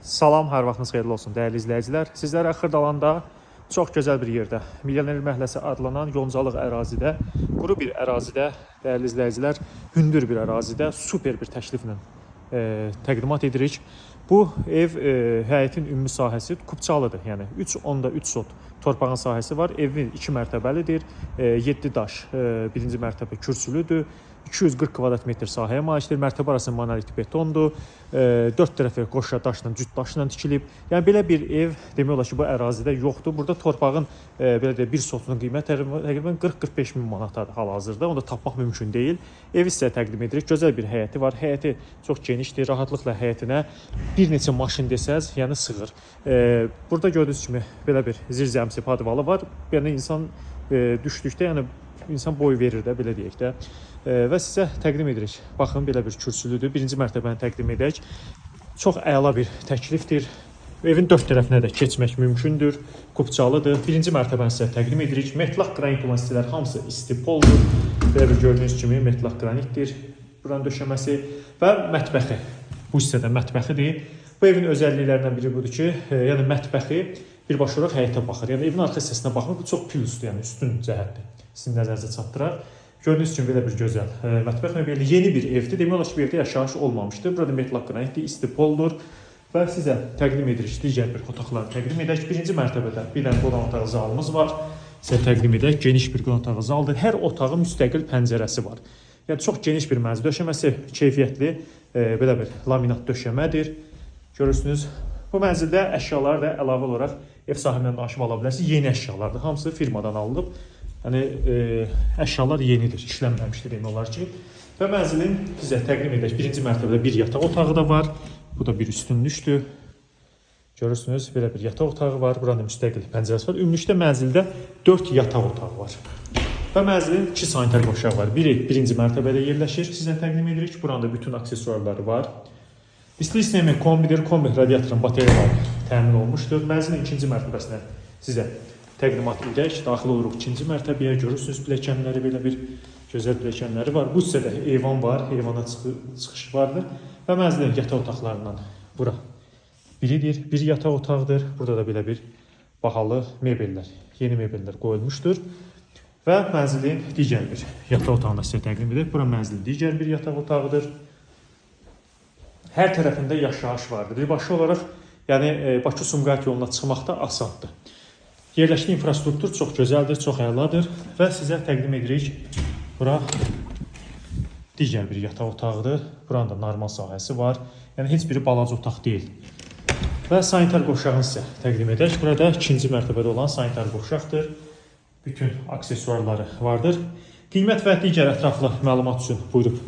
Salam, hər vaxtınız xeyirli olsun dəyərli izləyicilər. Sizlərə Xırdalanda çox gözəl bir yerdə, Milyoner məhəlləsi adlanan Yoncalıq ərazidə, quru bir ərazidə, dəyərli izləyicilər, hündür bir ərazidə super bir təkliflə təqdimat edirik. Bu ev həyətin ümumi sahəsi Kupçalıdır. Yəni 3.3 sot torpağın sahəsi var. Evin 2 mərtəbəlidir. 7 daş, birinci mərtəbə kürsülüdür. 240 kvadrat metr sahəyə malikdir. Mərtəbə arası monolit betondur. 4 tərəfi qoşa daşla, cüt daşla tikilib. Yəni belə bir ev demək olar ki, bu ərazidə yoxdur. Burada torpağın belə deyək, bir sotunun qiyməti təqribən 40-45 min manatadır hal-hazırda. Onu da tapmaq mümkün deyil. Evi sizə təqdim edirik. Gözəl bir həyəti var. Həyəti çox genişdir. Rahatlıqla həyətinə bir neçə maşın desəz, yəni sığır. Burada gördüyünüz kimi belə bir zirzəmsi padvalı var. Yəni insan düşdükdə, yəni insan boy verir də, belə deyək də. Və sizə təqdim edirik. Baxın, belə bir kürsülüdür. Birinci mərtəbəni təqdim edək. Çox əla bir təklifdir. Evin 4 tərəfinə də keçmək mümkündür. Kupçalıdır. Birinci mərtəbəni sizə təqdim edirik. Metlaq qranit olan hissələr hamısı istipoldur. Belə bir gördüyünüz kimi metlaq qranitdir. Buranın döşəməsi və mətbəxi. Bu hissədə mətbəxidir. Bu evin özəlliklərindən biri budur ki, yəni mətbəxi birbaşa olaraq həyətə baxır. Yəni evin arxa hissəsinə baxmır. Bu çox plusdur, yəni üstün cəhətdir. Sizin nəzərinizə çatdırar. Gördüyünüz kimi belə bir gözəl mətbəx möbeli, yeni bir evdir. Demək olar ki, bir evdə yaşayış olmamışdır. Burada metlaq qranitdir, istipoldur və sizə təqdim edirik. Digər bir otaqları təqdim edək. Birinci mərtəbədə bir dənə qonaq otağı zalımız var. Sizə təqdim edək. Geniş bir qonaq otağı zaldır. Hər otağın müstəqil pəncərəsi var. Yəni çox geniş bir mənzil. Döşəməsi keyfiyyətli, belə bir laminat döşəmədir. Görürsünüz. Bu mənzildə əşyalar da əlavə olaraq ev sahibindən danışıb ala bilərsiniz. Yeni əşyalardır. Hamısı firmadan alınıb. Yəni əşyalar yenidir, işlənməmişdir demək olar ki. Və mənzilin bizə təqdim edək. Birinci mərtəbədə bir yataq otağı da var. Bu da bir üstünlükdür. Görürsünüz, belə bir yataq otağı var. Buranın müstəqil pəncərəsi var. Ümumilikdə mənzildə 4 yataq otağı var. Və mənzilin 2 sanitar qovşağı var. Biri birinci mərtəbədə yerləşir. Sizə təqdim edirik. Buranın da bütün aksesuarları var. İsti sistemi kombidir. Kombi radiatorun batareyaları təmin olmuşdur. Mənzilin ikinci mərtəbəsinə sizə təqdimat edək. Daxil oluruq ikinci mərtəbəyə. Görürsünüz pilləkənləri, belə bir gözəl pilləkənləri var. Bu hissədə eyvan var, eyvana çıxış vardır. Və mənzilin yataq otaqlarından bura biridir. Bir yataq otaqdır. Burada da belə bir bahalı mebellər, yeni mebellər qoyulmuşdur. Və mənzilin digər bir yataq otağını sizə təqdim edək. Bura mənzilin digər bir yataq otağıdır. Hər tərəfində yaşayış vardır. Birbaşa olaraq, yəni Bakı-Sumqayıt yoluna çıxmaqda asandır. Yerləşik infrastruktur çox gözəldir, çox əladır və sizə təqdim edirik. Bura digər bir yataq otağıdır. Buranın da normal sahəsi var. Yəni heç biri balaca otaq deyil. Və sanitar qovşağını sizə təqdim edək. Burada ikinci mərtəbədə olan sanitar qovşaqdır. Bütün aksesuarları vardır. Qiymət və digər ətraflı məlumat üçün buyurub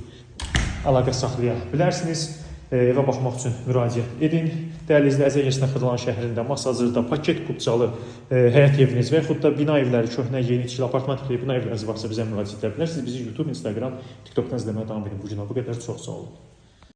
əlaqə saxlaya bilərsiniz. Evə baxmaq üçün müraciət edin. Dəyərli izləyicilər, Xırdalan Xırdalan şəhərində Masazırda paket Kupçalı həyət eviniz və yaxud da bina evləri, köhnə, yeni, tikili apartman tipli bina evləriniz varsa bizə müraciət edə bilərsiniz. Bizi YouTube, Instagram, TikTokdan izləməyə davam edin. Bu günə bu qədər. Çox sağ olun.